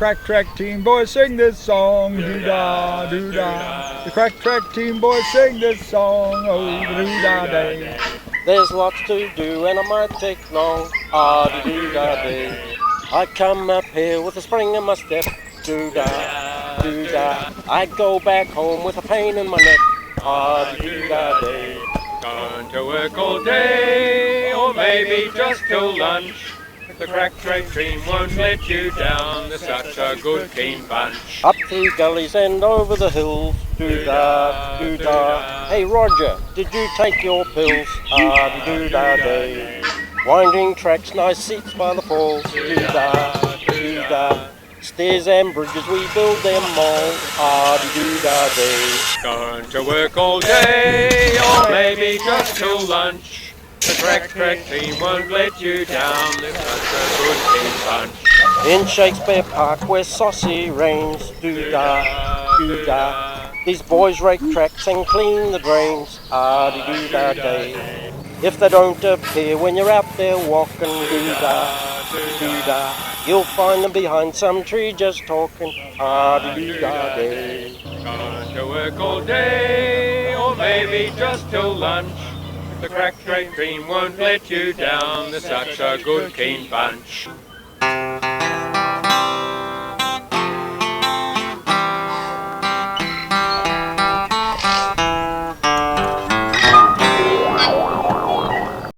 crack track team boys sing this song, doo-dah, doo-dah. The crack track team boys sing this song, oh, doo-dah day. There's lots to do and it might take long, ah-doo-dah day. I come up here with a spring in my step, doo-dah, doo-dah. I go back home with a pain in my neck, ah-doo-dah day. Gone to work all day, or maybe just till lunch. The crack track team won't let you down, they're such a good keen bunch. Up through gullies and over the hills, doo-dah, doo-dah. Hey Roger, did you take your pills? Ah-doo-dah day. Winding tracks, nice seats by the falls, doo-dah, doo-dah. Stairs and bridges, we build them all, ah-doo-dah day. Gone to work all day, or maybe just till lunch. The crack track team won't let you down, they're such a good keen bunch. In Shakepears Park where sossi reigns, doo-dah, doo-dah. These boys rake tracks and clean the drains, ah-doo-dah day. If they don't appear when you're out there walking, doo-dah, doo-dah. You'll find them behind some tree just talking, ah-doo-dah day. Gone to work all day, or maybe just till lunch. The crack track team won't let you down, they're such a good keen bunch.